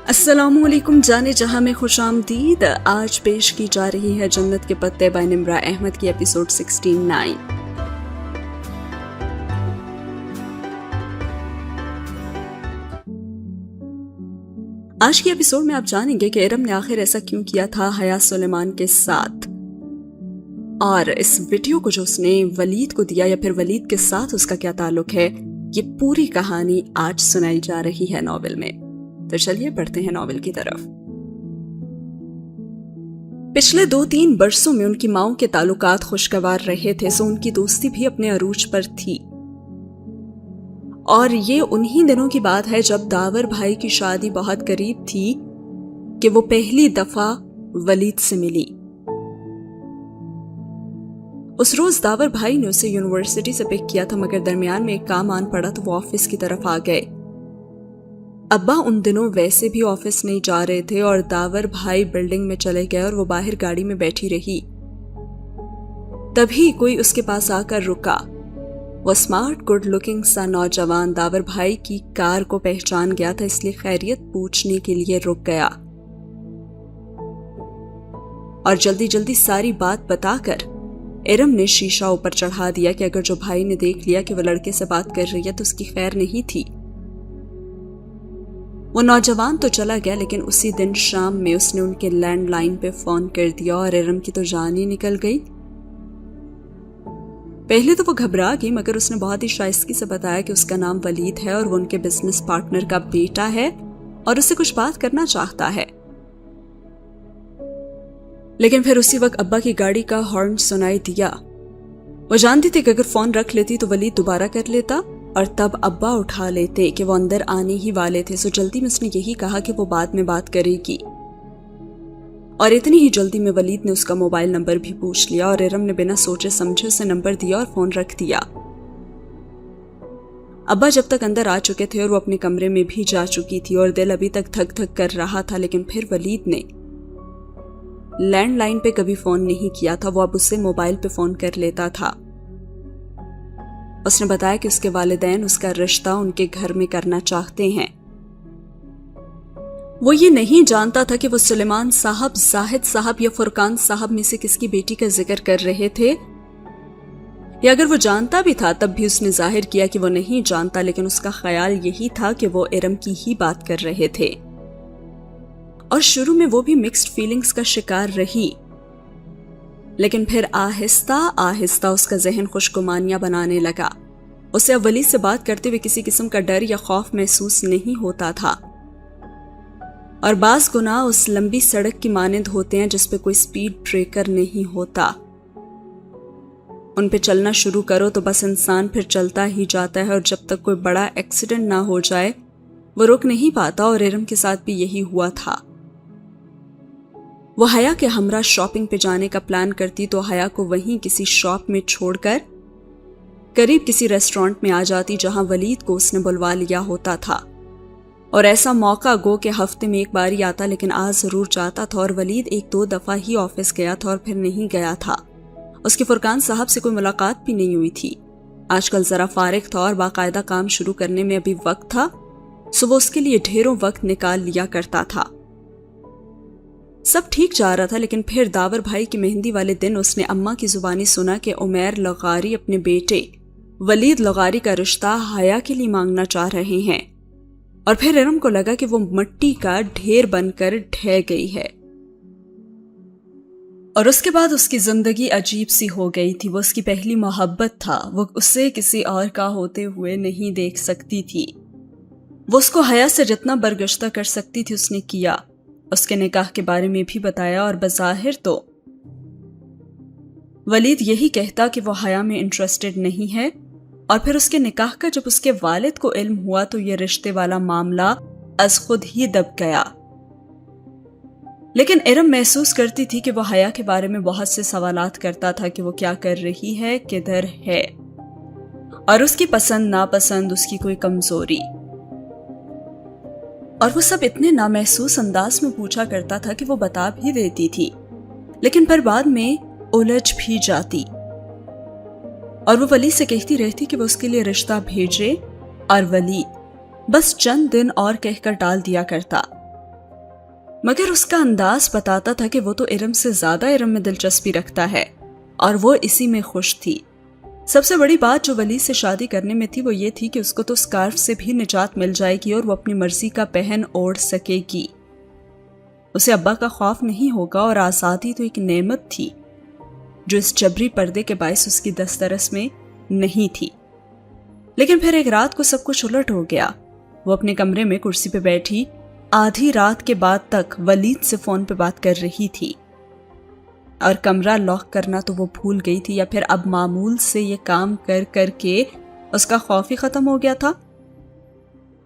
السلام علیکم جانے جہاں میں خوش آمدید. آج پیش کی جا رہی ہے جنت کے پتے بائی نمرہ احمد کی ایپیسوڈ 69. آج کی ایپیسوڈ میں آپ جانیں گے کہ ارم نے آخر ایسا کیوں کیا تھا حیا سلیمان کے ساتھ، اور اس ویڈیو کو جو اس نے ولید کو دیا یا پھر ولید کے ساتھ اس کا کیا تعلق ہے. یہ پوری کہانی آج سنائی جا رہی ہے ناول میں. تو چلیے پڑھتے ہیں ناول کی طرف. پچھلے 2-3 برسوں میں ان کی ماؤں کے تعلقات خوشگوار رہے تھے، سو ان کی دوستی بھی اپنے عروج پر تھی. اور یہ انہی دنوں کی بات ہے جب داور بھائی کی شادی بہت قریب تھی کہ وہ پہلی دفعہ ولید سے ملی. اس روز داور بھائی نے اسے یونیورسٹی سے پک کیا تھا، مگر درمیان میں ایک کام آن پڑا تو وہ آفس کی طرف آ گئے. ابا ان دنوں ویسے بھی آفس نہیں جا رہے تھے اور داور بھائی بلڈنگ میں چلے گئے اور وہ باہر گاڑی میں بیٹھی رہی. تبھی کوئی اس کے پاس آ کر رکا. وہ اسمارٹ گڈ لکنگ سا نوجوان داور بھائی کی کار کو پہچان گیا تھا، اس لیے خیریت پوچھنے کے لیے رک گیا اور جلدی جلدی ساری بات بتا کر ارم نے شیشہ اوپر چڑھا دیا کہ اگر جو بھائی نے دیکھ لیا کہ وہ لڑکے سے بات کر رہی ہے تو اس کی خیر نہیں تھی. وہ نوجوان تو چلا گیا، لیکن اسی دن شام میں اس نے ان کے لینڈ لائن پہ فون کر دیا اور ارم کی تو جان ہی نکل گئی. پہلے تو وہ گھبرا گئی، مگر اس نے بہت ہی شائستگی سے بتایا کہ اس کا نام ولید ہے اور وہ ان کے بزنس پارٹنر کا بیٹا ہے اور اس سے کچھ بات کرنا چاہتا ہے. لیکن پھر اسی وقت ابا کی گاڑی کا ہارن سنائی دیا. وہ جانتی تھی کہ اگر فون رکھ لیتی تو ولید دوبارہ کر لیتا اور تب ابا اٹھا لیتے کہ وہ اندر آنے ہی والے تھے. سو جلدی میں اس نے یہی کہا کہ وہ بعد میں بات کرے گی، اور اتنی ہی جلدی میں ولید نے اس کا موبائل نمبر بھی پوچھ لیا اور ارم نے بنا سوچے سمجھے اسے نمبر دیا اور فون رکھ دیا. ابا جب تک اندر آ چکے تھے اور وہ اپنے کمرے میں بھی جا چکی تھی اور دل ابھی تک دھک دھک کر رہا تھا، لیکن پھر ولید نے لینڈ لائن پہ کبھی فون نہیں کیا تھا. وہ اب اس سے موبائل پہ فون کر لیتا تھا. اس نے بتایا کہ اس کے والدین اس کا رشتہ ان کے گھر میں کرنا چاہتے ہیں. وہ یہ نہیں جانتا تھا کہ وہ سلیمان صاحب، زاہد صاحب یا فرقان صاحب میں سے کس کی بیٹی کا ذکر کر رہے تھے، یا اگر وہ جانتا بھی تھا تب بھی اس نے ظاہر کیا کہ وہ نہیں جانتا، لیکن اس کا خیال یہی تھا کہ وہ ارم کی ہی بات کر رہے تھے. اور شروع میں وہ بھی مکسڈ فیلنگز کا شکار رہی، لیکن پھر آہستہ آہستہ اس کا ذہن خوشگمانیاں بنانے لگا. اسے اب ولید سے بات کرتے ہوئے کسی قسم کا ڈر یا خوف محسوس نہیں ہوتا تھا. اور بعض گناہ اس لمبی سڑک کی مانند ہوتے ہیں جس پہ کوئی سپیڈ بریکر نہیں ہوتا. ان پہ چلنا شروع کرو تو بس انسان پھر چلتا ہی جاتا ہے، اور جب تک کوئی بڑا ایکسیڈنٹ نہ ہو جائے وہ رک نہیں پاتا. اور ارم کے ساتھ بھی یہی ہوا تھا. وہ حیا کے ہمراہ شاپنگ پہ جانے کا پلان کرتی تو حیا کو وہیں کسی شاپ میں چھوڑ کر قریب کسی ریسٹورانٹ میں آ جاتی جہاں ولید کو اس نے بلوا لیا ہوتا تھا. اور ایسا موقع گو کہ ہفتے میں ایک بار ہی آتا، لیکن آج ضرور جاتا تھا. اور ولید 1-2 دفعہ ہی آفس گیا تھا اور پھر نہیں گیا تھا. اس کے فرقان صاحب سے کوئی ملاقات بھی نہیں ہوئی تھی. آج کل ذرا فارغ تھا اور باقاعدہ کام شروع کرنے میں ابھی وقت تھا، سو وہ اس کے لیے ڈھیروں وقت نکال لیا کرتا تھا. سب ٹھیک جا رہا تھا، لیکن پھر داور بھائی کی مہندی والے دن اس نے اماں کی زبانی سنا کہ عمیر لغاری اپنے بیٹے ولید لغاری کا رشتہ حیا کے لیے مانگنا چاہ رہے ہیں. اور پھر ارم کو لگا کہ وہ مٹی کا ڈھیر بن کر ڈھہ گئی ہے. اور اس کے بعد اس کی زندگی عجیب سی ہو گئی تھی. وہ اس کی پہلی محبت تھا، وہ اسے کسی اور کا ہوتے ہوئے نہیں دیکھ سکتی تھی. وہ اس کو حیا سے جتنا برگشتہ کر سکتی تھی اس نے کیا. اس کے نکاح کے بارے میں بھی بتایا، اور بظاہر تو ولید یہی کہتا کہ وہ حیا میں انٹرسٹڈ نہیں ہے. اور پھر اس کے نکاح کا جب اس کے والد کو علم ہوا تو یہ رشتے والا معاملہ از خود ہی دب گیا. لیکن ارم محسوس کرتی تھی کہ وہ حیا کے بارے میں بہت سے سوالات کرتا تھا کہ وہ کیا کر رہی ہے، کدھر ہے، اور اس کی پسند ناپسند، اس کی کوئی کمزوری. اور وہ سب اتنے نامحسوس انداز میں پوچھا کرتا تھا کہ وہ بتا بھی دیتی تھی، لیکن پھر بعد میں الجھ بھی جاتی. اور وہ ولید سے کہتی رہتی کہ وہ اس کے لیے رشتہ بھیجے، اور ولید بس چند دن اور کہہ کر ٹال دیا کرتا. مگر اس کا انداز بتاتا تھا کہ وہ تو ارم سے زیادہ ارم میں دلچسپی رکھتا ہے اور وہ اسی میں خوش تھی۔ سب سے بڑی بات جو ولید سے شادی کرنے میں تھی وہ یہ تھی کہ اس کو تو اسکارف سے بھی نجات مل جائے گی اور وہ اپنی مرضی کا پہن اوڑھ سکے گی۔ اسے ابا کا خوف نہیں ہوگا اور آزادی تو ایک نعمت تھی جو اس جبری پردے کے باعث اس کی دسترس میں نہیں تھی۔ لیکن پھر ایک رات کو سب کچھ الٹ ہو گیا۔ وہ اپنے کمرے میں کرسی پہ بیٹھی آدھی رات کے بعد تک ولید سے فون پہ بات کر رہی تھی اور کمرہ لاک کرنا تو وہ بھول گئی تھی، یا پھر اب معمول سے یہ کام کر کر کے اس کا خوف ہی ختم ہو گیا تھا۔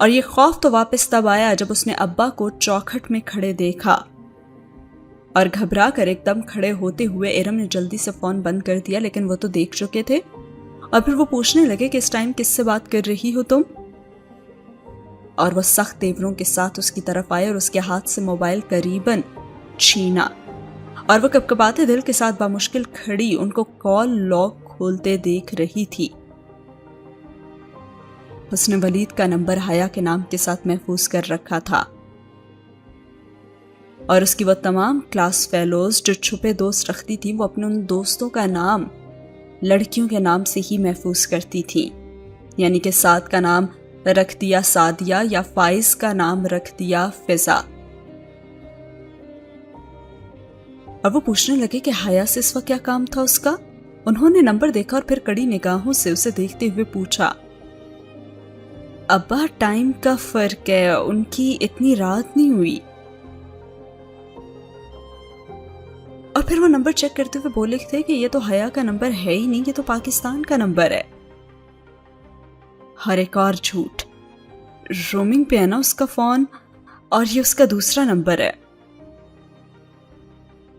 اور یہ خوف تو واپس تب آیا جب اس نے ابا کو چوکھٹ میں کھڑے دیکھا اور گھبرا کر ایک دم کھڑے ہوتے ہوئے ارم نے جلدی سے فون بند کر دیا، لیکن وہ تو دیکھ چکے تھے۔ اور پھر وہ پوچھنے لگے کہ اس ٹائم کس سے بات کر رہی ہو تم؟ اور وہ سخت تیوروں کے ساتھ اس کی طرف آئے اور اس کے ہاتھ سے موبائل قریباً چھینا، اور وہ کپکپاتے دل کے ساتھ بامشکل کھڑی ان کو کال لاگ کھولتے دیکھ رہی تھی۔ اس نے ولید کا نمبر حیا کے نام کے ساتھ محفوظ کر رکھا تھا اور اس کی وہ تمام کلاس فیلوز جو چھپے دوست رکھتی تھی وہ اپنے ان دوستوں کا نام لڑکیوں کے نام سے ہی محفوظ کرتی تھی، یعنی کہ سعد کا نام رکھ دیا سعدیہ یا فائز کا نام رکھ دیا فضا۔ اور وہ پوچھنے لگے کہ حیا سے اس وقت کیا کام تھا اس کا؟ انہوں نے نمبر دیکھا اور پھر کڑی نگاہوں سے اسے دیکھتے ہوئے پوچھا، ابا ٹائم کا فرق ہے، ان کی اتنی رات نہیں ہوئی۔ اور پھر وہ نمبر چیک کرتے ہوئے بولے تھے کہ یہ تو حیا کا نمبر ہے ہی نہیں، یہ تو پاکستان کا نمبر ہے۔ ہر ایک اور جھوٹ، رومنگ پہ ہے نا اس کا فون، اور یہ اس کا دوسرا نمبر ہے۔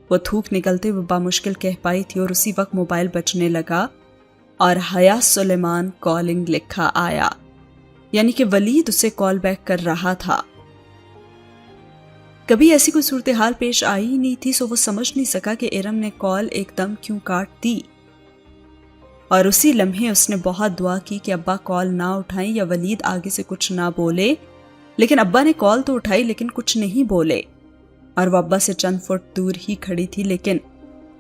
وہ تھوک نکلتے ہوئے بامشکل کہہ پائی تھی اور اسی وقت موبائل بجنے لگا اور حیا سلیمان کالنگ لکھا آیا، یعنی کہ ولید اسے کال بیک کر رہا تھا۔ کبھی ایسی کوئی صورتحال پیش آئی ہی نہیں تھی، سو وہ سمجھ نہیں سکا کہ ارم نے کال ایک دم کیوں کاٹ دی، اور اسی لمحے اس نے بہت دعا کی کہ ابا کال نہ اٹھائیں یا ولید آگے سے کچھ نہ بولے، لیکن ابا نے کال تو اٹھائی لیکن کچھ نہیں بولے، اور وہ ابا سے چند فٹ دور ہی کھڑی تھی، لیکن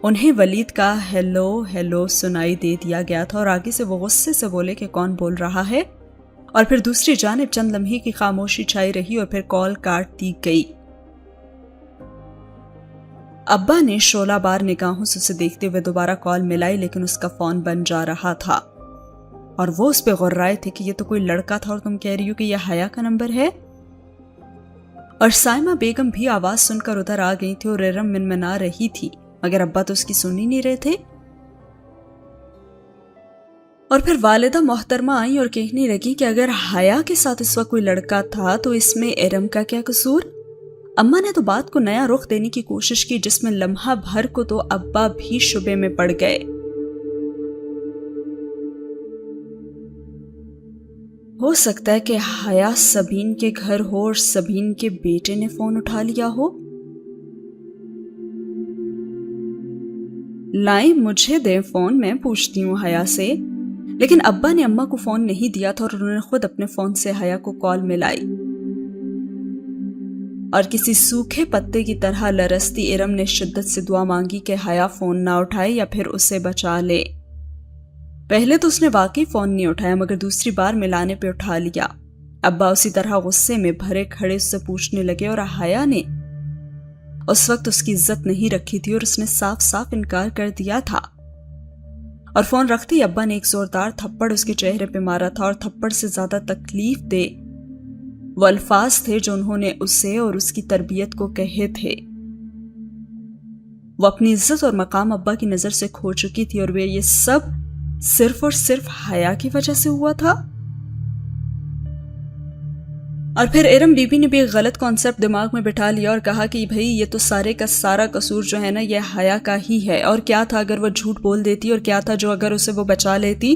انہیں ولید کا ہیلو ہیلو سنائی دے دیا گیا تھا، اور آگے سے وہ غصے سے بولے کہ کون بول رہا ہے، اور پھر دوسری جانب چند لمحے کی خاموشی چھائی رہی اور پھر کال کاٹ دی گئی۔ ابا نے شعلہ بار نگاہوں سے اسے دیکھتے ہوئے دوبارہ کال ملائی، لیکن اس کا فون بن جا رہا تھا، اور وہ اس پہ غرائے تھے کہ یہ تو کوئی لڑکا تھا اور تم کہہ رہی ہو کہ یہ حیا کا نمبر ہے۔ اور سائمہ بیگم بھی آواز سن کر ادھر آ گئی تھی اور ارم منمنا رہی تھی، مگر ابا تو اس کی سن ہی نہیں رہے تھے۔ اور پھر والدہ محترمہ آئی اور کہنے لگی کہ اگر حیا کے ساتھ اس وقت کوئی لڑکا تھا تو اس میں ارم کا کیا قصور؟ اماں نے تو بات کو نیا رخ دینے کی کوشش کی، جس میں لمحہ بھر کو تو ابا بھی شبے میں پڑ گئے۔ ہو سکتا ہے کہ حیا سبین کے گھر ہو اور سبین کے بیٹے نے فون اٹھا لیا ہو۔ لائیں مجھے دے فون، میں پوچھتی ہوں حیا سے۔ لیکن ابا نے اماں کو فون نہیں دیا تھا اور انہوں نے خود اپنے فون سے حیا کو کال ملائی، اور کسی سوکھے پتے کی طرح لرزتی ارم نے شدت سے دعا مانگی کہ حیا فون نہ اٹھائے یا پھر اسے بچا لے۔ پہلے تو اس نے واقعی فون نہیں اٹھایا، مگر دوسری بار ملانے پہ اٹھا لیا۔ ابا اسی طرح غصے میں بھرے کھڑے اس سے پوچھنے لگے، اور حیا نے اس وقت اس کی عزت نہیں رکھی تھی اور اس نے صاف صاف انکار کر دیا تھا۔ اور فون رکھتے ہی ابا نے ایک زوردار تھپڑ اس کے چہرے پہ مارا تھا، اور تھپڑ سے زیادہ تکلیف دے وہ الفاظ تھے جو انہوں نے اسے اور اس کی تربیت کو کہے تھے۔ وہ اپنی عزت اور مقام ابا کی نظر سے کھو چکی تھی، اور وہ یہ سب صرف اور صرف حیا کی وجہ سے ہوا تھا۔ اور پھر ارم بی بی نے بھی ایک غلط کانسیپٹ دماغ میں بٹھا لیا اور کہا کہ بھئی یہ تو سارے کا سارا قصور جو ہے نا یہ حیا کا ہی ہے، اور کیا تھا اگر وہ جھوٹ بول دیتی، اور کیا تھا جو اگر اسے وہ بچا لیتی،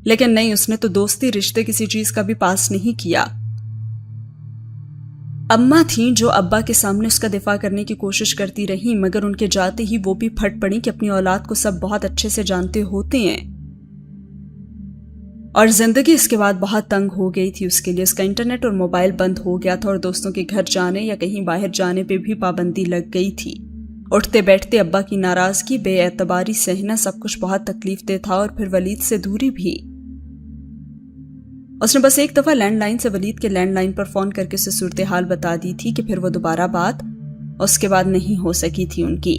لیکن نہیں، اس نے تو دوستی رشتے کسی چیز کا بھی پاس نہیں کیا۔ اماں تھیں جو ابا کے سامنے اس کا دفاع کرنے کی کوشش کرتی رہیں، مگر ان کے جاتے ہی وہ بھی پھٹ پڑیں کہ اپنی اولاد کو سب بہت اچھے سے جانتے ہوتے ہیں۔ اور زندگی اس کے بعد بہت تنگ ہو گئی تھی اس کے لیے. اس کا انٹرنیٹ اور موبائل بند ہو گیا تھا اور دوستوں کے گھر جانے یا کہیں باہر جانے پہ بھی پابندی لگ گئی تھی. اٹھتے بیٹھتے ابا کی ناراضگی، بے اعتباری سہنا، سب کچھ بہت تکلیف دہ تھا. اور پھر ولید سے دوری بھی. اس نے بس ایک دفعہ لینڈ لائن سے ولید کے لینڈ لائن پر فون کر کے اسے صورتحال بتا دی تھی کہ پھر وہ دوبارہ بات اس کے بعد نہیں ہو سکی تھی ان کی.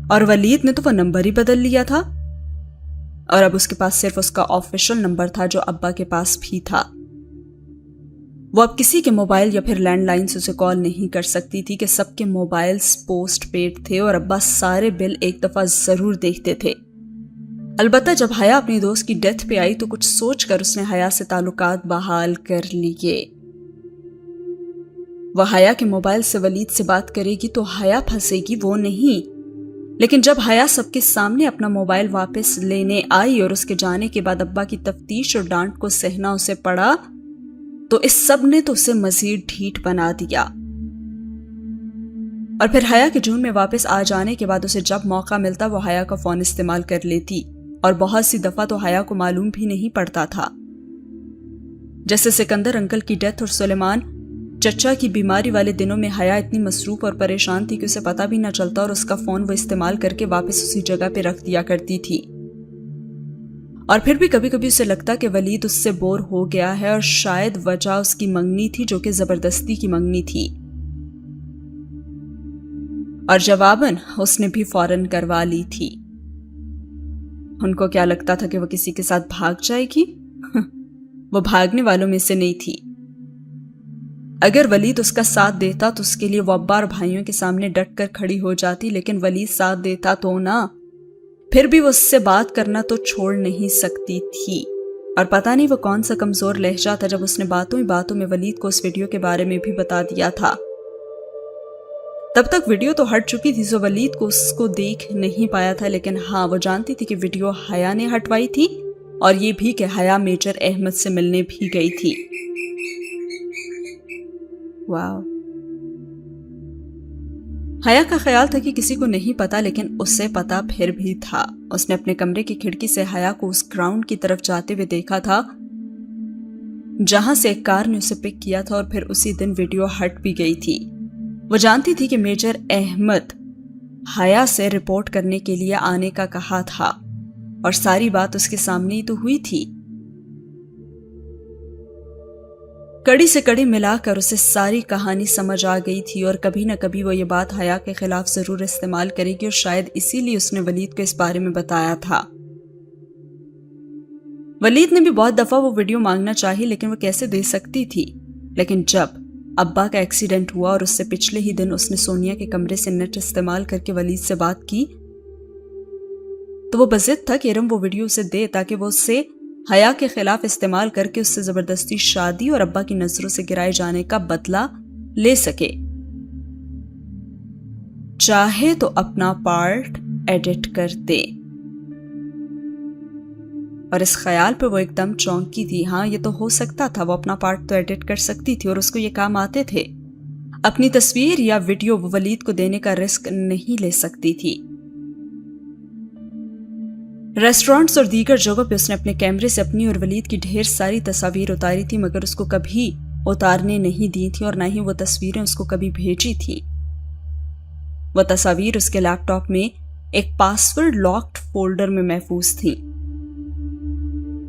اور ولید نے تو وہ نمبر ہی بدل لیا تھا اور اب اس کے پاس صرف اس کا آفیشل نمبر تھا جو ابا کے پاس بھی تھا. وہ اب کسی کے موبائل یا پھر لینڈ لائن سے اسے کال نہیں کر سکتی تھی کہ سب کے موبائلز پوسٹ پیڈ تھے اور ابا سارے بل ایک دفعہ ضرور دیکھتے تھے. البتہ جب حیا اپنی دوست کی ڈیتھ پہ آئی تو کچھ سوچ کر اس نے حیا سے تعلقات بحال کر لیے. وہ حیا کے موبائل سے ولید سے بات کرے گی تو حیا پھنسے گی، وہ نہیں. لیکن جب حیا سب کے سامنے اپنا موبائل واپس لینے آئی اور اس کے جانے کے بعد ابا کی تفتیش اور ڈانٹ کو سہنا اسے پڑا تو اس سب نے تو اسے مزید ڈھیٹ بنا دیا. اور پھر حیا کے جون میں واپس آ جانے کے بعد اسے جب موقع ملتا وہ حیا کا فون استعمال کر لیتی اور بہت سی دفعہ تو حیا کو معلوم بھی نہیں پڑتا تھا. جیسے سکندر انکل کی ڈیتھ اور سلیمان چچا کی بیماری والے دنوں میں حیا اتنی مصروف اور پریشان تھی کہ اسے پتہ بھی نہ چلتا اور اس کا فون وہ استعمال کر کے واپس اسی جگہ پہ رکھ دیا کرتی تھی. اور پھر بھی کبھی کبھی اسے لگتا کہ ولید اس سے بور ہو گیا ہے اور شاید وجہ اس کی منگنی تھی جو کہ زبردستی کی منگنی تھی. اور جواباً اس نے بھی فوراً کروا لی تھی. ان کو کیا لگتا تھا کہ وہ کسی کے ساتھ بھاگ جائے گی؟ وہ بھاگنے والوں میں سے نہیں تھی. اگر ولید اس کا ساتھ دیتا تو اس کے لیے وہ ابا اور بھائیوں کے سامنے ڈٹ کر کھڑی ہو جاتی، لیکن ولید ساتھ دیتا تو نہ. پھر بھی وہ اس سے بات کرنا تو چھوڑ نہیں سکتی تھی. اور پتہ نہیں وہ کون سا کمزور لہجہ تھا جب اس نے باتوں ہی باتوں میں ولید کو اس ویڈیو کے بارے میں بھی بتا دیا تھا. تب تک ویڈیو تو ہٹ چکی تھی سو ولید کو اس کو دیکھ نہیں پایا تھا، لیکن ہاں وہ جانتی تھی کہ ویڈیو حیا نے ہٹوائی تھی اور یہ بھی کہ حیا میجر احمد سے ملنے بھی گئی تھی. واو. حیا کا خیال تھا کہ کسی کو نہیں پتا، لیکن اسے پتا پھر بھی تھا. اس نے اپنے کمرے کی کھڑکی سے حیا کو اس گراؤنڈ کی طرف جاتے ہوئے دیکھا تھا جہاں سے ایک کار نے اسے پک کیا تھا اور پھر اسی دن ویڈیو ہٹ بھی گئی تھی. وہ جانتی تھی کہ میجر احمد حیا سے رپورٹ کرنے کے لیے آنے کا کہا تھا اور ساری بات اس کے سامنے ہی تو ہوئی تھی. کڑی سے کڑی ملا کر اسے ساری کہانی سمجھ آ گئی تھی اور کبھی نہ کبھی وہ یہ بات حیا کے خلاف ضرور استعمال کرے گی اور شاید اسی لیے اس نے ولید کو اس بارے میں بتایا تھا. ولید نے بھی بہت دفعہ وہ ویڈیو مانگنا چاہی لیکن وہ کیسے دے سکتی تھی. لیکن جب ابا کا ایکسیڈنٹ ہوا اور اس سے پچھلے ہی دن اس نے سونیا کے کمرے سے نیٹ استعمال کر کے ولید سے بات کی تو وہ بضد تھا کہ ارم وہ ویڈیو اسے دے تاکہ وہ اسے حیا کے خلاف استعمال کر کے اس سے زبردستی شادی اور ابا کی نظروں سے گرائے جانے کا بدلہ لے سکے. چاہے تو اپنا پارٹ ایڈٹ کر دے. اور اس خیال پہ وہ ایک دم چونکی تھی. ہاں یہ تو ہو سکتا تھا، وہ اپنا پارٹ تو ایڈٹ کر سکتی تھی اور اس کو یہ کام آتے تھے. اپنی تصویر یا ویڈیو وہ ولید کو دینے کا رسک نہیں لے سکتی تھی. ریسٹورانٹس اور دیگر جگہوں پہ اس نے اپنے کیمرے سے اپنی اور ولید کی ڈھیر ساری تصاویر اتاری تھی مگر اس کو کبھی اتارنے نہیں دی تھی اور نہ ہی وہ تصویریں اس کو کبھی بھیجی تھی. وہ تصاویر اس کے لیپ ٹاپ میں ایک پاسورڈ لاکڈ فولڈر میں محفوظ تھیں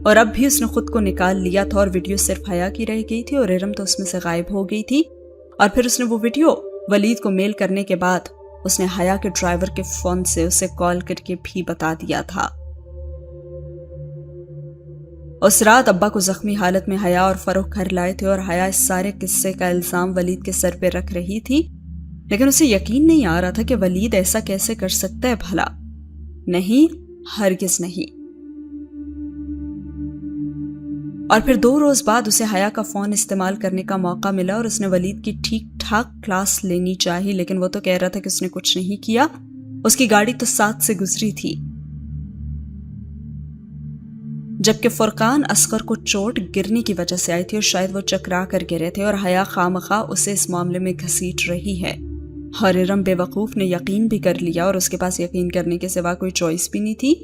اور اب بھی اس نے خود کو نکال لیا تھا اور ویڈیو صرف حیا کی رہ گئی تھی اور ارم تو اس میں سے غائب ہو گئی تھی. اور پھر اس نے وہ ویڈیو ولید کو میل کرنے کے بعد اس نے حیا کے ڈرائیور کے فون سے اسے کال کر کے بھی بتا دیا تھا. اس رات ابا کو زخمی حالت میں حیا اور فروخ گھر لائے تھے اور حیا اس سارے قصے کا الزام ولید کے سر پہ رکھ رہی تھی لیکن اسے یقین نہیں آ رہا تھا کہ ولید ایسا کیسے کر سکتا ہے بھلا. نہیں، ہرگز نہیں. اور پھر 2 روز بعد اسے حیا کا فون استعمال کرنے کا موقع ملا اور اس نے ولید کی ٹھیک ٹھاک کلاس لینی چاہی لیکن وہ تو کہہ رہا تھا کہ اس نے کچھ نہیں کیا. اس کی گاڑی تو ساتھ سے گزری تھی. جبکہ فرقان اصغر کو چوٹ گرنے کی وجہ سے آئی تھی اور شاید وہ چکرا کر گرے تھے اور حیا خامخواہ اسے اس معاملے میں گھسیٹ رہی ہے. اور ارم بے وقوف نے یقین بھی کر لیا اور اس کے پاس یقین کرنے کے سوا کوئی چوائس بھی نہیں تھی.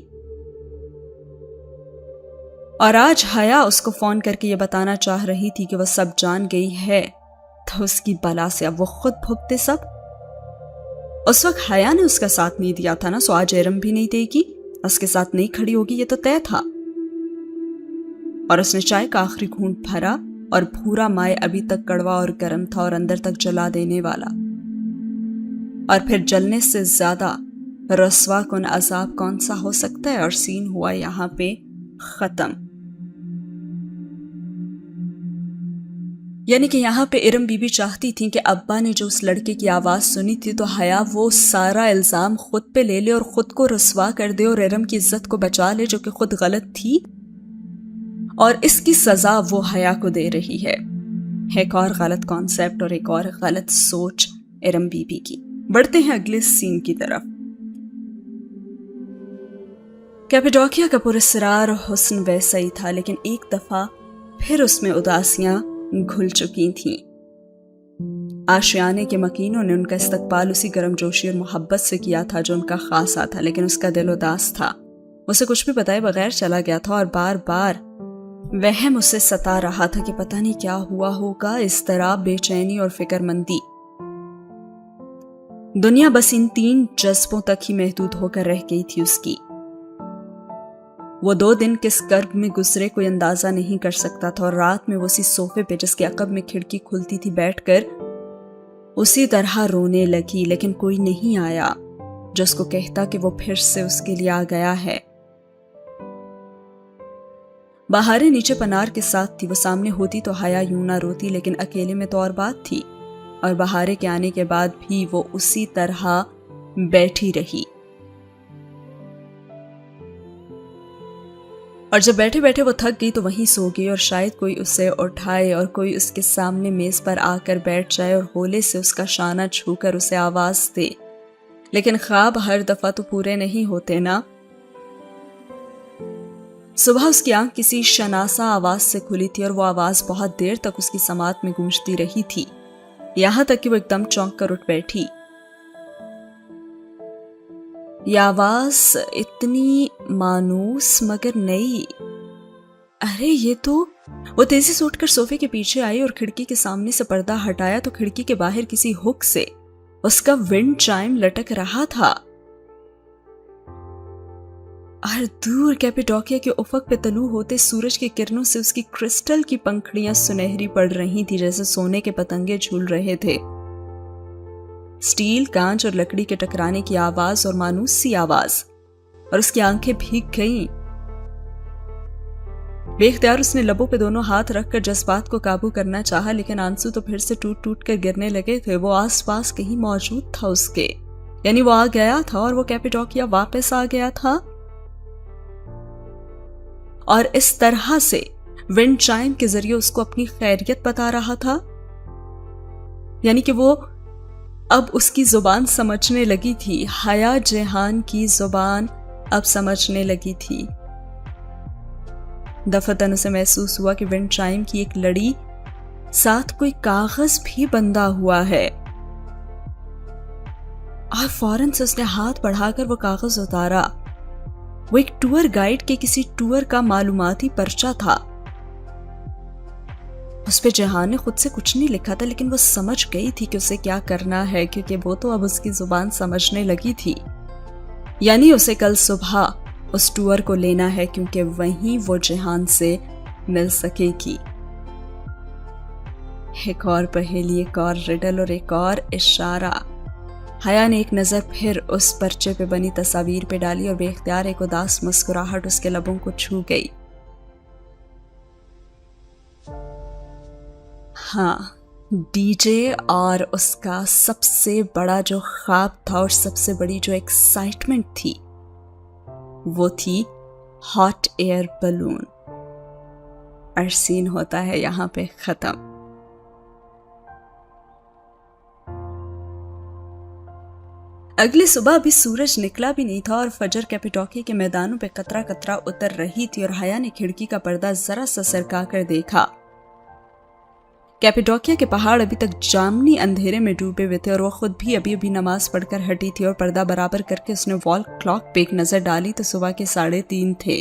اور آج حیا اس کو فون کر کے یہ بتانا چاہ رہی تھی کہ وہ سب جان گئی ہے تو اس کی بلا سے اب وہ خود بھگتے سب۔ اس وقت حیا نے اس کا ساتھ نہیں دیا تھا نا، سو آج ارم بھی نہیں دے گی، اس کے ساتھ نہیں کھڑی ہوگی، یہ تو طے تھا۔ اور اس نے چائے کا آخری گھونٹ بھرا اور بھورا مائع ابھی تک کڑوا اور گرم تھا اور اندر تک جلا دینے والا، اور پھر جلنے سے زیادہ رسوا کن عذاب کون سا ہو سکتا ہے، اور سین ہوا یہاں پہ ختم۔ یعنی کہ یہاں پہ ارم بی بی چاہتی تھی کہ ابا نے جو اس لڑکے کی آواز سنی تھی تو حیا وہ سارا الزام خود پہ لے لے اور خود کو رسوا کر دے اور ارم کی عزت کو بچا لے جو کہ خود غلط تھی، اور اس کی سزا وہ حیا کو دے رہی ہے۔ ایک اور غلط کانسیپٹ اور ایک اور غلط سوچ ارم بی بی کی۔ بڑھتے ہیں اگلے سین کی طرف۔ کیپیڈوکیا کا پراسرار حسن ویسا ہی تھا، لیکن ایک دفعہ پھر اس میں اداسیاں گھل چکی تھیں۔ آشیانے کے مکینوں نے ان کا استقبال اسی گرم جوشی اور محبت سے کیا تھا جو ان کا خاصا تھا، لیکن اس کا دل اداس تھا۔ اسے کچھ بھی بتائے بغیر چلا گیا تھا اور بار بار وہم اسے ستا رہا تھا کہ پتہ نہیں کیا ہوا ہوگا، اضطراب، بے چینی اور فکر مندی۔ دنیا بس ان 3 جذبوں تک ہی محدود ہو کر رہ گئی تھی اس کی۔ وہ 2 دن کس کرب میں گزرے کوئی اندازہ نہیں کر سکتا تھا، اور رات میں وہ اسی صوفے پہ جس کے عقب میں کھڑکی کھلتی تھی بیٹھ کر اسی طرح رونے لگی، لیکن کوئی نہیں آیا جو اس کو کہتا کہ وہ پھر سے اس کے لیے آ گیا ہے۔ بہاریں نیچے پنار کے ساتھ تھی، وہ سامنے ہوتی تو حیا یوں نہ روتی، لیکن اکیلے میں تو اور بات تھی، اور بہاریں کے آنے کے بعد بھی وہ اسی طرح بیٹھی رہی۔ اور جب بیٹھے بیٹھے وہ تھک گئی تو وہیں سو گئی، اور شاید کوئی اسے اٹھائے اور کوئی اس کے سامنے میز پر آ کر بیٹھ جائے اور ہولے سے اس کا شانہ چھو کر اسے آواز دے، لیکن خواب ہر دفعہ تو پورے نہیں ہوتے نا۔ صبح اس کی آنکھ کسی شناسا آواز سے کھلی تھی، اور وہ آواز بہت دیر تک اس کی سماعت میں گونجتی رہی تھی، یہاں تک کہ وہ ایک دم چونک کر اٹھ بیٹھی۔ یہ آواز اتنی مانوس مگر نئی، ارے یہ تو… وہ تیزی سے اٹھ کر صوفے کے پیچھے آئی اور کھڑکی کے سامنے سے پردہ ہٹایا تو کھڑکی کے باہر کسی ہک سے اس کا ونڈ چائم لٹک رہا تھا، اور دور کیپیڈوکیا کے افق پہ طلوع ہوتے سورج کی کرنوں سے اس کی کرسٹل کی پنکھڑیاں سنہری پڑ رہی تھی، جیسے سونے کے پتنگے جھول رہے تھے۔ سٹیل، کانچ اور لکڑی کے ٹکرانے کی آواز اور مانوس سی آواز، اور اس کی آنکھیں بھیگ گئیں۔ بے اختیار اس نے لبوں پہ دونوں ہاتھ رکھ کر جذبات کو قابو کرنا چاہا، لیکن آنسو تو پھر سے ٹوٹ ٹوٹ کر گرنے لگے تھے۔ وہ آس پاس کہیں موجود تھا اس کے، یعنی وہ آ گیا تھا، اور وہ کیپیڈوکیا واپس آ گیا تھا، اور اس طرح سے ونڈ چائم کے ذریعے اس کو اپنی خیریت بتا رہا تھا، یعنی کہ وہ اب اس کی زبان سمجھنے لگی تھی، حیا جہان کی زبان اب سمجھنے لگی تھی۔ دفتن اسے محسوس ہوا کہ ونڈ چائم کی ایک لڑی ساتھ کوئی کاغذ بھی بندھا ہوا ہے، اور فوراً سے اس نے ہاتھ بڑھا کر وہ کاغذ اتارا۔ وہ ایک ٹور گائیڈ کے کسی ٹور کا معلوماتی پرچہ تھا۔ اس پہ جہان نے خود سے کچھ نہیں لکھا تھا، لیکن وہ سمجھ گئی تھی کہ اسے کیا کرنا ہے، کیونکہ وہ تو اب اس کی زبان سمجھنے لگی تھی، یعنی اسے کل صبح اس ٹور کو لینا ہے، کیونکہ وہیں وہ جہان سے مل سکے گی۔ ایک اور پہیلی، ایک اور ریڈل اور ایک اور اشارہ۔ حیا نے ایک نظر پھر اس پرچے پہ بنی تصاویر پہ ڈالی، اور بے اختیار ایک اداس مسکراہٹ اس کے لبوں کو چھو گئی۔ ہاں، ڈی جے اور اس کا سب سے بڑا جو خواب تھا اور سب سے بڑی جو ایکسائٹمنٹ تھی وہ تھی ہاٹ ایئر بلون، اور سین ہوتا ہے یہاں پہ ختم۔ اگلی صبح ابھی سورج نکلا بھی نہیں تھا اور فجر کیپیڈوکیا کے میدانوں پہ قطرہ قطرہ اتر رہی تھی، اور حیا نے کھڑکی کا پردہ ذرا سا سرکا کر دیکھا۔ کیپیڈوکیا کے پہاڑ ابھی تک جامنی اندھیرے میں ڈوبے ہوئے تھے، اور وہ خود بھی ابھی نماز پڑھ کر ہٹی تھی، اور پردہ برابر کر کے اس نے وال کلاک پہ ایک نظر ڈالی تو صبح کے 3:30 تھے۔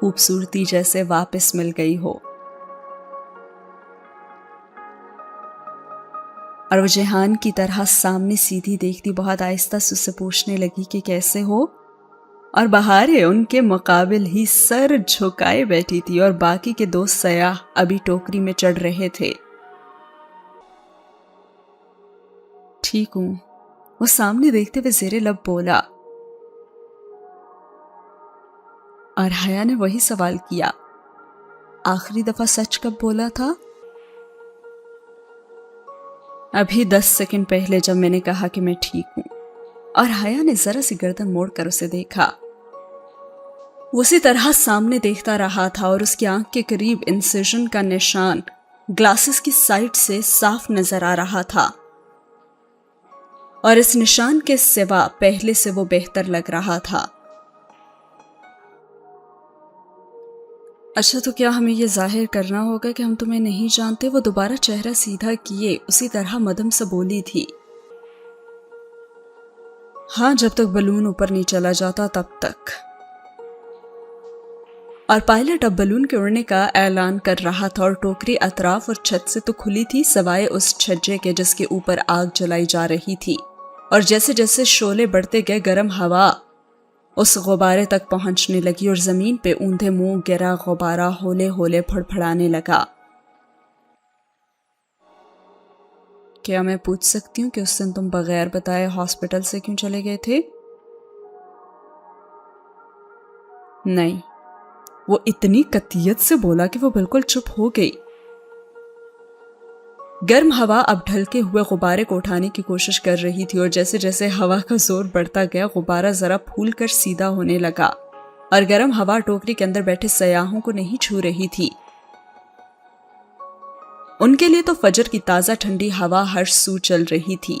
خوبصورتی جیسے واپس مل گئی ہو۔ اور وہ جہان کی طرح سامنے سیدھی دیکھتی بہت آہستہ سے اس سے پوچھنے لگی کہ کیسے ہو، اور بہارے ان کے مقابل ہی سر جھکائے بیٹھی تھی اور باقی کے 2 سیاح ابھی ٹوکری میں چڑھ رہے تھے۔ ٹھیک ہوں، وہ سامنے دیکھتے ہوئے زیر لب بولا، اور حیا نے وہی سوال کیا، آخری دفعہ سچ کب بولا تھا؟ ابھی 10 سیکنڈ پہلے جب میں نے کہا کہ میں ٹھیک ہوں۔ اور حیا نے ذرا سی گردن موڑ کر اسے دیکھا۔ وہ اسی طرح سامنے دیکھتا رہا تھا اور اس کی آنکھ کے قریب انسیژن کا نشان گلاسز کی سائڈ سے صاف نظر آ رہا تھا، اور اس نشان کے سوا پہلے سے وہ بہتر لگ رہا تھا۔ اچھا، تو کیا ہمیں یہ ظاہر کرنا ہوگا کہ ہم تمہیں نہیں جانتے؟ وہ دوبارہ چہرہ سیدھا کیے اسی طرح مدھم سے بولی تھی۔ ہاں، جب تک بلون اوپر نہیں چلا جاتا تب تک۔ اور پائلٹ اب بلون کے اڑنے کا اعلان کر رہا تھا، اور ٹوکری اطراف اور چھت سے تو کھلی تھی سوائے اس چھجے کے جس کے اوپر آگ جلائی جا رہی تھی، اور جیسے جیسے شعلے بڑھتے گئے گرم ہوا اس غبارے تک پہنچنے لگی اور زمین پہ اوندھے منہ گرا غبارہ ہولے ہولے پھڑپھڑانے لگا۔ کیا میں پوچھ سکتی ہوں کہ اس دن تم بغیر بتائے ہاسپٹل سے کیوں چلے گئے تھے؟ نہیں، وہ اتنی قطعیت سے بولا کہ وہ بالکل چپ ہو گئی۔ گرم ہوا اب ڈھلکے ہوئے غبارے کو اٹھانے کی کوشش کر رہی تھی، اور جیسے جیسے ہوا کا زور بڑھتا گیا غبارہ ذرا پھول کر سیدھا ہونے لگا، اور گرم ہوا ٹوکری کے اندر بیٹھے سیاحوں کو نہیں چھو رہی تھی۔ ان کے لیے تو فجر کی تازہ ٹھنڈی ہوا ہر سو چل رہی تھی۔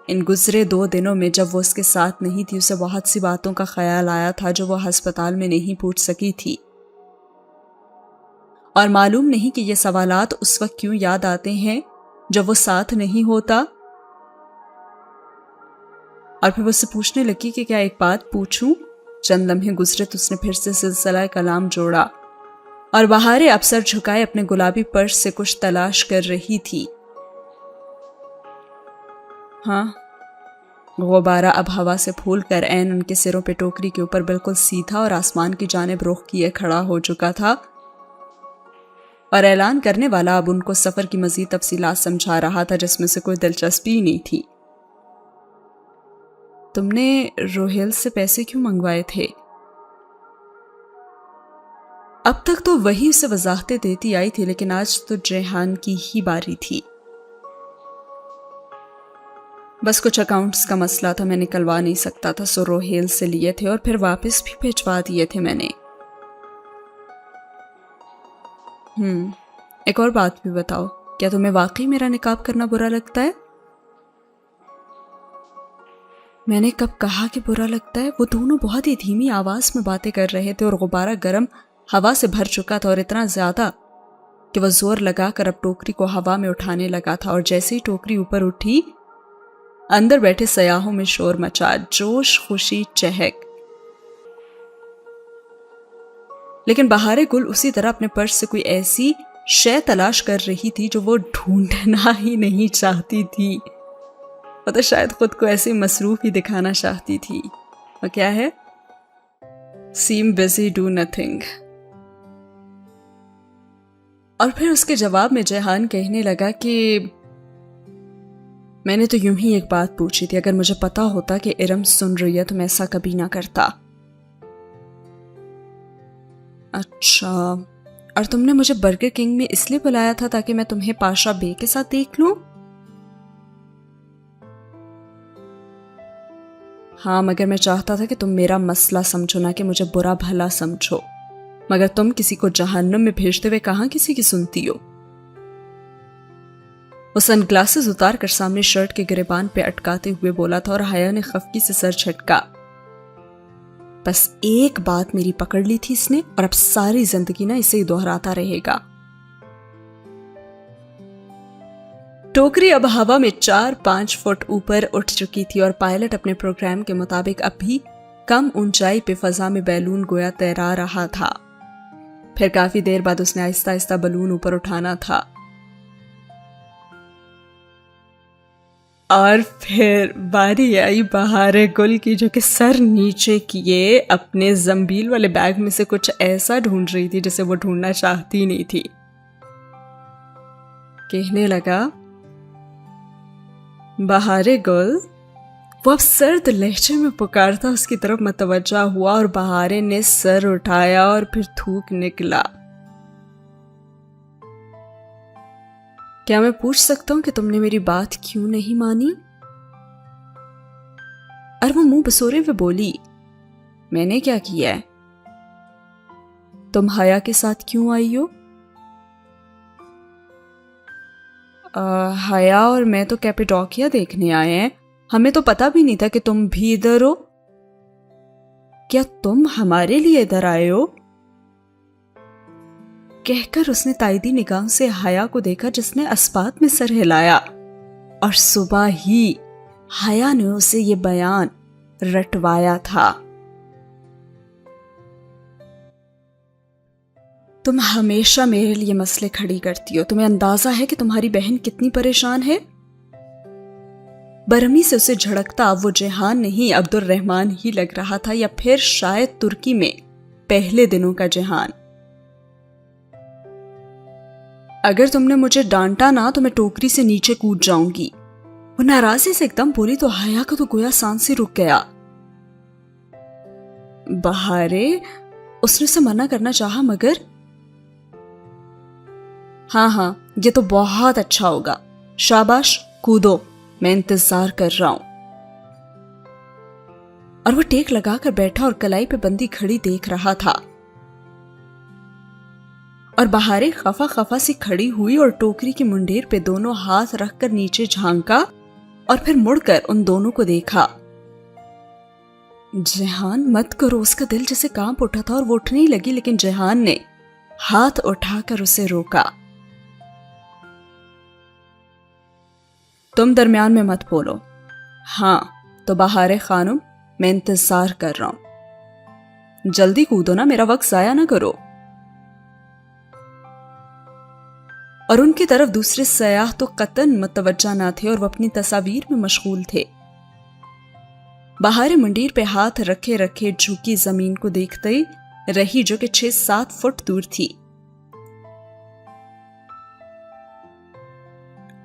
ان گزرے 2 دنوں میں جب وہ اس کے ساتھ نہیں تھی، اسے بہت سی باتوں کا خیال آیا تھا جو وہ ہسپتال میں نہیں پوچھ سکی تھی، اور معلوم نہیں کہ یہ سوالات اس وقت کیوں یاد آتے ہیں جب وہ ساتھ نہیں ہوتا۔ اور پھر وہ اس سے پوچھنے لگی کہ کیا ایک بات پوچھوں؟ چند لمحے گزرے تو اس نے پھر سے سلسلہ کلام جوڑا، اور بہارے اب سر جھکائے اپنے گلابی پرس سے کچھ تلاش کر رہی تھی۔ ہاں، غبارہ اب ہوا سے پھول کر عین ان کے سروں پہ ٹوکری کے اوپر بالکل سیدھا اور آسمان کی جانب رخ کیے کھڑا ہو چکا تھا، اور اعلان کرنے والا اب ان کو سفر کی مزید تفصیلات سمجھا رہا تھا جس میں سے کوئی دلچسپی نہیں تھی۔ تم نے روہیل سے پیسے کیوں منگوائے تھے؟ اب تک تو وہی اسے وضاحتیں دیتی آئی تھی، لیکن آج تو جیہان کی ہی باری تھی۔ بس کچھ اکاؤنٹس کا مسئلہ تھا، میں نکلوا نہیں سکتا تھا، سو روہیل سے لیے تھے اور پھر واپس بھی بھیجوا دیے تھے میں نے۔ ایک اور بات بھی بتاؤ، کیا تمہیں واقعی میرا نقاب کرنا برا لگتا ہے؟ میں نے کب کہا کہ برا لگتا ہے؟ وہ دونوں بہت ہی دھیمی آواز میں باتیں کر رہے تھے، اور غبارہ گرم ہوا سے بھر چکا تھا، اور اتنا زیادہ کہ وہ زور لگا کر اب ٹوکری کو ہوا میں اٹھانے لگا تھا، اور جیسے ہی ٹوکری اوپر اٹھی اندر بیٹھے سیاحوں میں شور مچا، جوش، خوشی، چہک۔ لیکن بہارے گل اسی طرح اپنے پرس سے کوئی ایسی شے تلاش کر رہی تھی جو وہ ڈھونڈنا ہی نہیں چاہتی تھی۔ وہ تو شاید خود کو ایسے مصروف ہی دکھانا چاہتی تھی۔ وہ کیا ہے؟ Same busy do nothing. اور پھر اس کے جواب میں جیہان کہنے لگا کہ میں نے تو یوں ہی ایک بات پوچھی تھی، اگر مجھے پتا ہوتا کہ ارم سن رہی ہے تو میں ایسا کبھی نہ کرتا۔ اچھا، اور تم نے مجھے برگر کنگ میں اس لیے بلایا تھا تاکہ میں تمہیں پاشا بے کے ساتھ دیکھ لوں؟ ہاں، مگر میں چاہتا تھا کہ تم میرا مسئلہ سمجھو، نہ کہ مجھے برا بھلا سمجھو۔ مگر تم کسی کو جہنم میں بھیجتے ہوئے کہاں کسی کی سنتی ہو؟ وہ سن گلاسز اتار کر سامنے شرٹ کے گریبان پہ اٹکاتے ہوئے بولا تھا، اور حیا نے خفگی سے سر جھٹکا۔ بس ایک بات میری پکڑ لی تھی اس نے، اور اب ساری زندگی نہ اسے دہراتا رہے گا۔ ٹوکری اب ہوا میں 4-5 فٹ اوپر اٹھ چکی تھی، اور پائلٹ اپنے پروگرام کے مطابق اب بھی کم اونچائی پہ فضا میں بیلون گویا تیرا رہا تھا۔ پھر کافی دیر بعد اس نے آہستہ آہستہ بلون اوپر اٹھانا تھا، اور پھر باری آئی بہار گل کی، جو کہ سر نیچے کیے اپنے زنبیل والے بیگ میں سے کچھ ایسا ڈھونڈ رہی تھی جسے وہ ڈھونڈنا چاہتی نہیں تھی۔ کہنے لگا، بہار گل۔ وہ اب سرد لہجے میں پکارتا اس کی طرف متوجہ ہوا، اور بہارے نے سر اٹھایا اور پھر تھوک نکلا۔ کیا میں پوچھ سکتا ہوں کہ تم نے میری بات کیوں نہیں مانی؟ اور وہ منہ بسورے ہوئے بولی، میں نے کیا کیا ہے؟ تم حیا کے ساتھ کیوں آئی ہو؟ حیا اور میں تو کیپیڈوکیا دیکھنے آئے ہیں، ہمیں تو پتا بھی نہیں تھا کہ تم بھی ادھر ہو۔ کیا تم ہمارے لیے ادھر آئے ہو؟ کہہ کر اس نے تائیدی نگاہوں سے حیا کو دیکھا، جس نے اسبات میں سر ہلایا، اور صبح ہی حیا نے اسے یہ بیان رٹوایا تھا۔ تم ہمیشہ میرے لیے مسئلے کھڑی کرتی ہو، تمہیں اندازہ ہے کہ تمہاری بہن کتنی پریشان ہے؟ برہمی سے اسے جھڑکتا وہ جہان نہیں عبد الرحمن ہی لگ رہا تھا، یا پھر شاید ترکی میں پہلے دنوں کا جہان۔ اگر تم نے مجھے ڈانٹا نہ تو میں ٹوکری سے نیچے کود جاؤں گی۔ وہ ناراضی سے ایک دم بولی تو حیا کا تو گویا سانس ہی رک گیا۔ بہارے، اس نے اسے منع کرنا چاہا، مگر ہاں یہ تو بہت اچھا ہوگا، شاباش کودو، میں انتظار کر رہا ہوں۔ اور وہ ٹیک لگا کر بیٹھا اور کلائی پہ بندی کھڑی دیکھ رہا تھا، اور بہارے خفا خفا سی کھڑی ہوئی اور ٹوکری کی منڈیر پہ دونوں ہاتھ رکھ کر نیچے جھانکا، اور پھر مڑ کر ان دونوں کو دیکھا۔ جہان مت کرو، اس کا دل جیسے کانپ اٹھا تھا اور وہ اٹھنے لگی، لیکن جہان نے ہاتھ اٹھا کر اسے روکا۔ تم درمیان میں مت بولو۔ ہاں تو بہارے خانم، میں انتظار کر رہا ہوں، جلدی کودو نا، میرا وقت ضائع نہ کرو۔ اور ان کی طرف دوسرے سیاح تو قطعاً متوجہ نہ تھے، اور وہ اپنی تصاویر میں مشغول تھے۔ بہارے منڈیر پہ ہاتھ رکھے رکھے جھکی زمین کو دیکھتے رہی، جو کہ 6-7 فٹ دور تھی،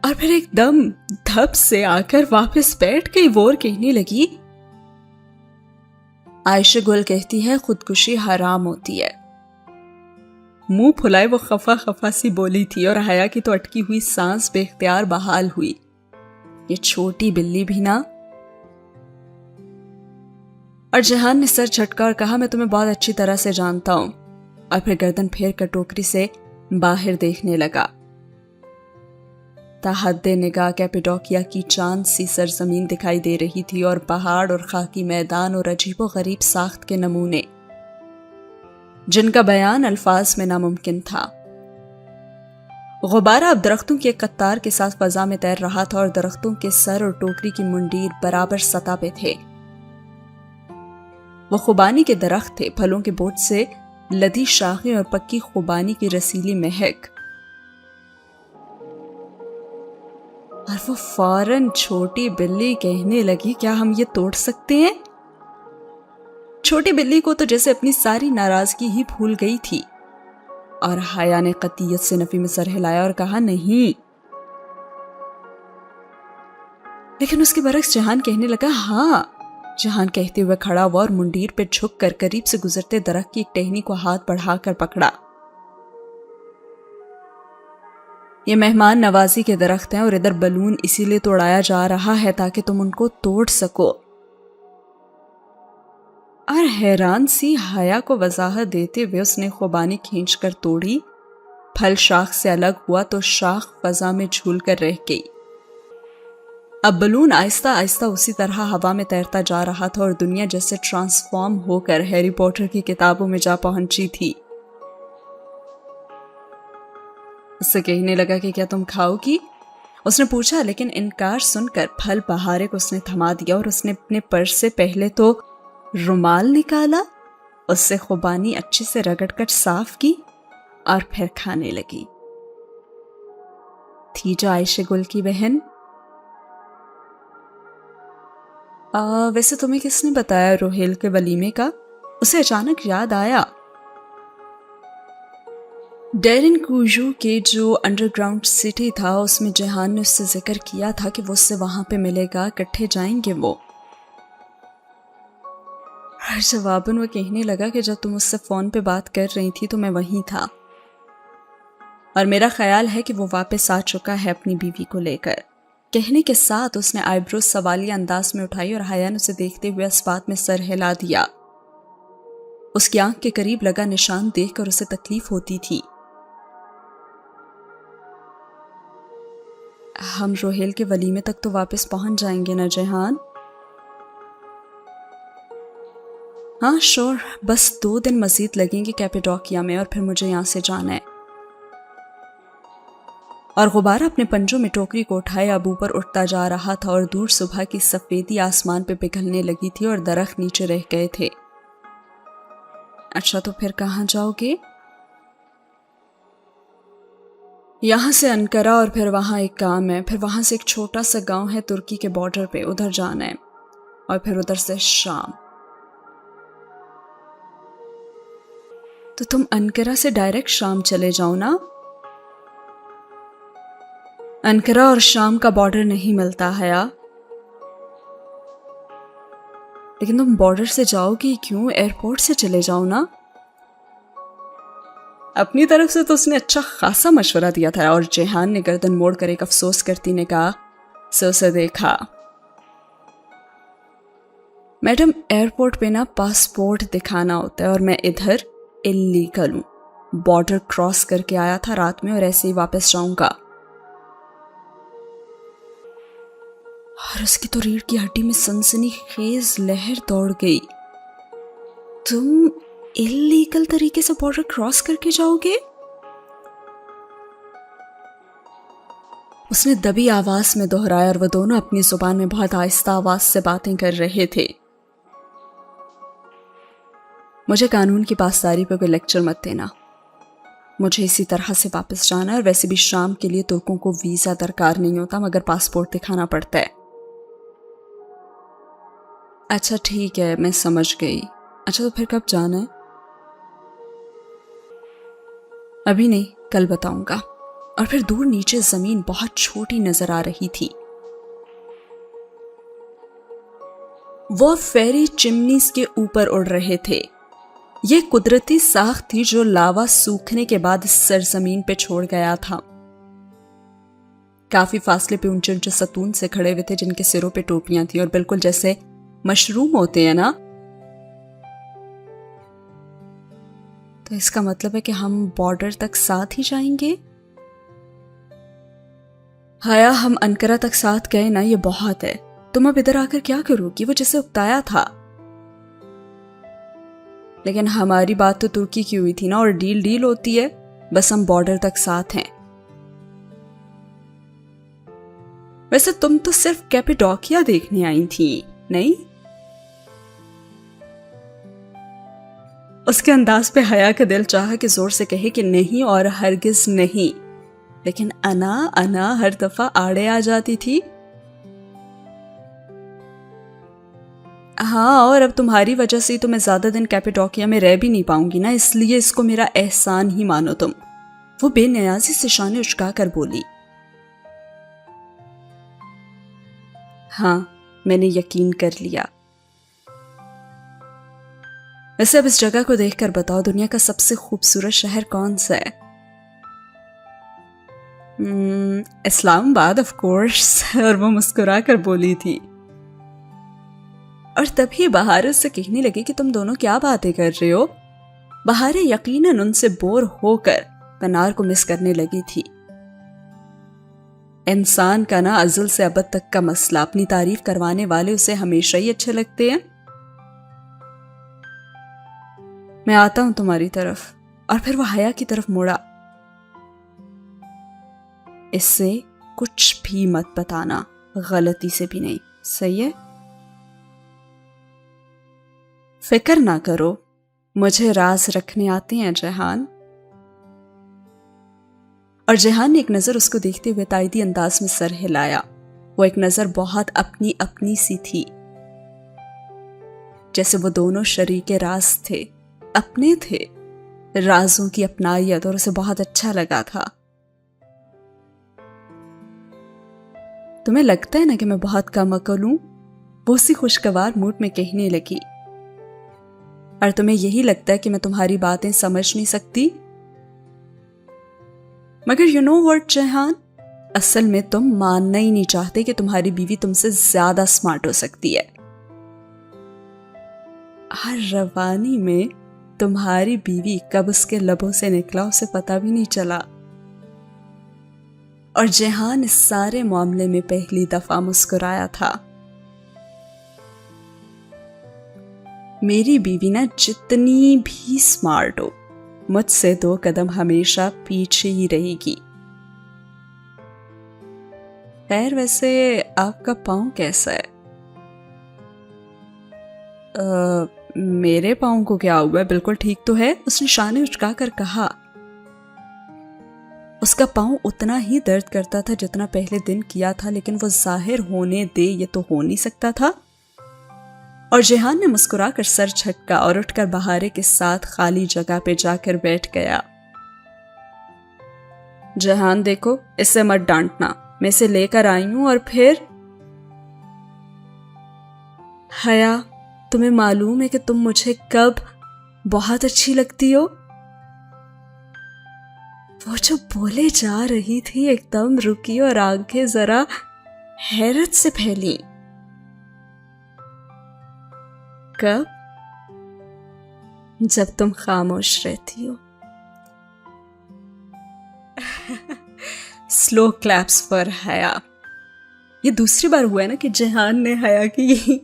اور پھر ایک دم دھپ سے آ کر واپس بیٹھ گئی۔ وہ کہنے لگی، عائشہ گل کہتی ہے خودکشی حرام ہوتی ہے۔ منہ پھلائے وہ خفا خفا سی بولی تھی، اور حیا کی تو اٹکی ہوئی سانس بے اختیار بحال ہوئی۔ یہ چھوٹی بلی بھی نا۔ اور جہان نے سر جھٹکا اور کہا، میں تمہیں بہت اچھی طرح سے جانتا ہوں، اور پھر گردن پھیر کر ٹوکری سے باہر دیکھنے لگا۔ تحد نگاہ کیپیڈوکیا کی چاند سی سرزمین دکھائی دے رہی تھی، اور پہاڑ اور خاکی میدان اور عجیب و غریب ساخت کے نمونے، جن کا بیان الفاظ میں ناممکن تھا۔ غبارہ اب درختوں کی ایک قطار کے ساتھ فضا میں تیر رہا تھا، اور درختوں کے سر اور ٹوکری کی منڈیر برابر سطح پہ تھے۔ وہ خوبانی کے درخت تھے، پھلوں کے بوٹ سے لدی شاخیں اور پکی خوبانی کی رسیلی مہک۔ اور وہ فوراً چھوٹی بلی کہنے لگی، کیا ہم یہ توڑ سکتے ہیں؟ چھوٹی بلی کو تو جیسے اپنی ساری ناراضگی ہی بھول گئی تھی، اور حیا نے قطعیت سے نفی میں سر ہلایا اور کہا، نہیں۔ لیکن اس کے برعکس جہان کہنے لگا، ہاں۔ جہان کہتے ہوئے کھڑا ہوا اور منڈیر پہ جھک کر قریب سے گزرتے درخت کی ایک ٹہنی کو ہاتھ بڑھا کر پکڑا۔ یہ مہمان نوازی کے درخت ہیں، اور ادھر بلون اسی لیے توڑایا جا رہا ہے تاکہ تم ان کو توڑ سکو۔ اور حیران سی حیا کو وضاحت دیتے ہوئے اس نے خوبانی کھینچ کر توڑی۔ پھل شاخ سے الگ ہوا تو شاخ فضا میں جھول کر رہ گئی۔ اب بلون آہستہ آہستہ اسی طرح ہوا میں تیرتا جا رہا تھا، اور دنیا جیسے ٹرانسفارم ہو کر ہیری پوٹر کی کتابوں میں جا پہنچی تھی۔ اس سے کہنے لگا کہ کیا تم کھاؤ گی؟ اس نے پوچھا، لیکن انکار سن کر پھل بہارے کو اس نے تھما دیا، اور اس نے اپنے پرس سے پہلے تو رومال نکالا، اس سے خوبانی اچھے سے رگڑ کر صاف کی، اور پھر کھانے لگی۔ تھی جو عائشہ گل کی بہن۔ ویسے تمہیں کس نے بتایا روہیل کے ولیمے کا؟ اسے اچانک یاد آیا ڈیرن کوژو کے جو انڈر گراؤنڈ سٹی تھا، اس میں جیہان نے اس سے ذکر کیا تھا کہ وہ اس سے وہاں پہ ملے گا، اکٹھے جائیں گے وہ۔ اور جواباً وہ کہنے لگا کہ جب تم اس سے فون پہ بات کر رہی تھی تو میں وہیں تھا، اور میرا خیال ہے کہ وہ واپس آ چکا ہے اپنی بیوی کو لے کر۔ کہنے کے ساتھ اس نے آئی بروز سوالیہ انداز میں اٹھائی اور حیا نے اسے دیکھتے ہوئے اس بات میں سر ہلا دیا۔ اس کی آنکھ کے قریب لگا نشان دیکھ کر اسے تکلیف ہوتی تھی۔ ہم روہیل کے ولیمے تک تو واپس پہنچ جائیں گے نا جیہان؟ ہاں شور، بس 2 دن مزید لگیں گے کیپیڈوکیا میں، اور پھر مجھے یہاں سے جانا ہے۔ اور غبارہ اپنے پنجوں میں ٹوکری کو اٹھائے اب اوپر اٹھتا جا رہا تھا، اور دور صبح کی سفیدی آسمان پہ پگھلنے لگی تھی اور درخت نیچے رہ گئے تھے۔ اچھا تو پھر کہاں جاؤ گے؟ یہاں سے انقرہ، اور پھر وہاں ایک کام ہے، پھر وہاں سے ایک چھوٹا سا گاؤں ہے ترکی کے بارڈر پہ، ادھر جانا ہے، اور پھر ادھر سے شام۔ تو تم انقرہ سے ڈائریکٹ شام چلے جاؤ نا؟ انقرہ اور شام کا بارڈر نہیں ملتا حیا۔ لیکن تم بارڈر سے جاؤ گی کیوں؟ ایئرپورٹ سے چلے جاؤ نا۔ اپنی طرف سے تو اس نے اچھا خاصا مشورہ دیا تھا، اور جیہان نے گردن موڑ کر ایک افسوس کرتی نے کہا سے اسے دیکھا۔ میڈم ایئرپورٹ پہ نا پاسپورٹ دکھانا ہوتا ہے، اور میں ادھر اللیگل ہوں، بارڈر کراس کر کے آیا تھا رات میں اور ایسے ہی واپس جاؤں گا۔ اور اس کی تو ریڑھ کی ہڈی میں سنسنی خیز لہر دوڑ گئی۔ تم اللیگل طریقے سے بارڈر کراس کر کے جاؤ گے؟ اس نے دبی آواز میں دہرایا، اور وہ دونوں اپنی زبان میں بہت آہستہ آواز سے باتیں کر رہے تھے۔ مجھے قانون کی پاسداری پہ کوئی لیکچر مت دینا، مجھے اسی طرح سے واپس جانا ہے، اور ویسے بھی شام کے لیے ترکوں کو ویزا درکار نہیں ہوتا مگر پاسپورٹ دکھانا پڑتا ہے۔ اچھا ٹھیک ہے، میں سمجھ گئی۔ اچھا تو پھر کب جانا ہے؟ ابھی نہیں، کل بتاؤں گا۔ اور پھر دور نیچے زمین بہت چھوٹی نظر آ رہی تھی۔ وہ فیری چمنیز کے اوپر اڑ رہے تھے۔ یہ قدرتی ساخت تھی جو لاوا سوکھنے کے بعد اس سرزمین پہ چھوڑ گیا تھا۔ کافی فاصلے پہ اونچے اونچے ستون سے کھڑے ہوئے تھے جن کے سروں پہ ٹوپیاں تھیں، اور بالکل جیسے مشروم ہوتے ہیں نا۔ تو اس کا مطلب ہے کہ ہم بارڈر تک ساتھ ہی جائیں گے؟ حیا ہم انقرہ تک ساتھ گئے نا، یہ بہت ہے۔ تم اب ادھر آ کر کیا کرو گی؟ وہ جسے اکتایا تھا۔ لیکن ہماری بات تو ترکی کی ہوئی تھی نا، اور ڈیل ہوتی ہے، بس ہم بارڈر تک ساتھ ہیں۔ ویسے تم تو صرف کیپیڈوکیا دیکھنے آئی تھی نہیں؟ اس کے انداز پہ حیا کا دل چاہا کہ زور سے کہے کہ نہیں اور ہرگز نہیں، لیکن انا ہر دفعہ آڑے آ جاتی تھی۔ ہاں، اور اب تمہاری وجہ سے تو میں زیادہ دن کیپیڈوکیا میں رہ بھی نہیں پاؤں گی نا، اس لیے اس کو میرا احسان ہی مانو تم۔ وہ بے نیازی سے شانے اچکا کر بولی۔ ہاں، میں نے یقین کر لیا۔ ویسے اب اس جگہ کو دیکھ کر بتاؤ، دنیا کا سب سے خوبصورت شہر کون سا ہے؟ اسلام آباد آف کورس، اور وہ مسکرا کر بولی تھی۔ اور تبھی بہار اس سے کہنے لگی کہ تم دونوں کیا باتیں کر رہے ہو؟ بہار یقیناً ان سے بور ہو کر پنار کو مس کرنے لگی تھی۔ انسان کا نا ازل سے ابد تک کا مسئلہ، اپنی تعریف کروانے والے اسے ہمیشہ ہی اچھے لگتے ہیں۔ میں آتا ہوں تمہاری طرف۔ اور پھر وہ حیا کی طرف مڑا۔ اس سے کچھ بھی مت بتانا، غلطی سے بھی نہیں، صحیح ہے؟ فکر نہ کرو، مجھے راز رکھنے آتے ہیں جہان۔ اور جہان نے ایک نظر اس کو دیکھتے ہوئے تائیدی انداز میں سر ہلایا۔ وہ ایک نظر بہت اپنی اپنی سی تھی، جیسے وہ دونوں شریک راز تھے، اپنے تھے، رازوں کی اپنائیت، اور اسے بہت اچھا لگا تھا۔ تمہیں لگتا ہے نا کہ میں بہت کم عقل ہوں؟ وہ اسی خوشگوار موڈ میں کہنے لگی۔ اور تمہیں یہی لگتا ہے کہ میں تمہاری باتیں سمجھ نہیں سکتی؟ مگر یو نو واٹ جہان، اصل میں تم ماننا ہی نہیں چاہتے کہ تمہاری بیوی تم سے زیادہ سمارٹ ہو سکتی ہے۔ ہر روانی میں تمہاری بیوی کب اس کے لبوں سے نکلا اسے پتہ بھی نہیں چلا۔ اور جہان اس سارے معاملے میں پہلی دفعہ مسکرایا تھا۔ میری بیوی نا جتنی بھی سمارٹ ہو، مجھ سے 2 قدم ہمیشہ پیچھے ہی رہے گی۔ خیر ویسے آپ کا پاؤں کیسا ہے؟ میرے پاؤں کو کیا ہوا ہے؟ بالکل ٹھیک تو ہے، اس نے شانے اچکا کر کہا۔ اس کا پاؤں اتنا ہی درد کرتا تھا جتنا پہلے دن کیا تھا، لیکن وہ ظاہر ہونے دے یہ تو ہو نہیں سکتا تھا۔ اور جہان نے مسکرا کر سر جھٹکا اور اٹھ کر بہارے کے ساتھ خالی جگہ پہ جا کر بیٹھ گیا۔ جہان دیکھو، اس سے مت ڈانٹنا، میں اسے لے کر آئی ہوں، اور پھر حیا، تمہیں معلوم ہے کہ تم مجھے کب بہت اچھی لگتی ہو؟ وہ جو بولے جا رہی تھی ایک دم رکی اور آنکھیں ذرا حیرت سے پھیلی۔ کب؟ جب تم خاموش رہتی ہو۔ سلو کلیپس پر حیا۔ یہ دوسری بار ہوا ہے نا کہ جہان نے حیا کی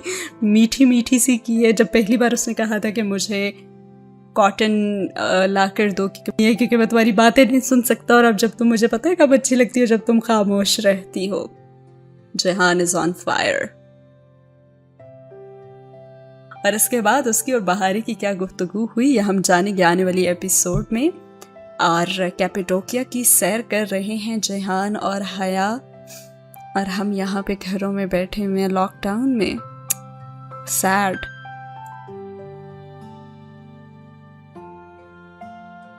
میٹھی میٹھی سی کی ہے۔ جب پہلی بار اس نے کہا تھا کہ مجھے کاٹن لا کر دو کیونکہ میں تمہاری باتیں نہیں سن سکتا، اور اب جب تم مجھے پتہ ہے کب اچھی لگتی ہو؟ جب تم خاموش رہتی ہو۔ جہان از آن فائر۔ اور اس کے بعد اس کی اور بہاری کی کیا گفتگو ہوئی یہ ہم جانیں گے آنے والی ایپیسوڈ میں۔ اور کیپیڈوکیا کی سیر کر رہے ہیں جہان اور حیا، اور ہم یہاں پہ گھروں میں بیٹھے ہوئے ہیں لاک ڈاؤن میں۔ سیڈ۔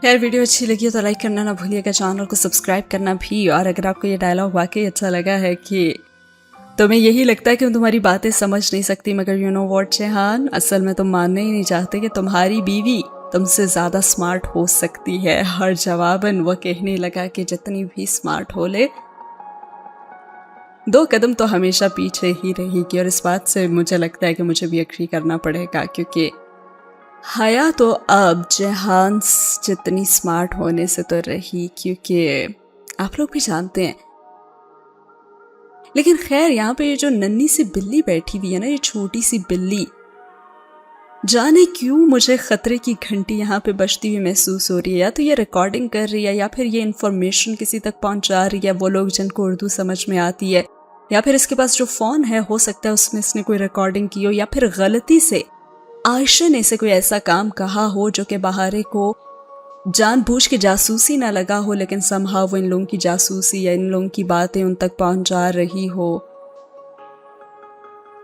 خیر ویڈیو اچھی لگی تو لائک کرنا نہ بھولیے گا، چینل کو سبسکرائب کرنا بھی۔ اور اگر آپ کو یہ ڈائلاگ واقعی اچھا لگا ہے کہ تمہیں یہی لگتا ہے کہ میں تمہاری باتیں سمجھ نہیں سکتی، مگر یو نو واٹ جہان، اصل میں تم ماننے ہی نہیں چاہتے کہ تمہاری بیوی تم سے زیادہ سمارٹ ہو سکتی ہے۔ اور جواباً وہ کہنے لگا کہ جتنی بھی سمارٹ ہو لے 2 قدم تو ہمیشہ پیچھے ہی رہے گی۔ اور اس بات سے مجھے لگتا ہے کہ مجھے بھی ایگری کرنا پڑے گا، کیونکہ حیا تو اب جہان جتنی سمارٹ ہونے سے تو رہی، کیونکہ آپ لوگ بھی جانتے ہیں۔ لیکن خیر یہاں پہ یہ جو ننھی سی بلی بیٹھی ہوئی ہے نا، یہ چھوٹی سی بلی، جانے کیوں مجھے خطرے کی گھنٹی یہاں پہ بجتی ہوئی محسوس ہو رہی ہے۔ یا تو یہ ریکارڈنگ کر رہی ہے، یا پھر یہ انفارمیشن کسی تک پہنچا رہی ہے، وہ لوگ جن کو اردو سمجھ میں آتی ہے، یا پھر اس کے پاس جو فون ہے ہو سکتا ہے اس میں اس نے کوئی ریکارڈنگ کی ہو، یا پھر غلطی سے عائشہ نے اسے کوئی ایسا کام کہا ہو جو کہ بہارے کو جان بوجھ کے جاسوسی نہ لگا ہو، لیکن somehow وہ ان لوگوں کی جاسوسی یا ان لوگوں کی باتیں ان تک پہنچا رہی ہو۔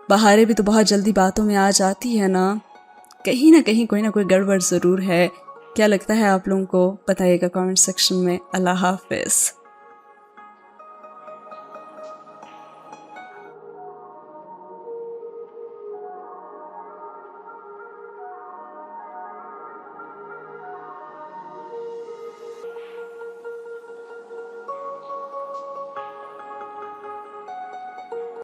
بہارے بھی تو بہت جلدی باتوں میں آ جاتی ہے نا، کہیں نہ کہیں کوئی نہ کوئی گڑبڑ ضرور ہے۔ کیا لگتا ہے آپ لوگوں کو؟ بتائیے گا کامنٹ سیکشن میں۔ اللہ حافظ۔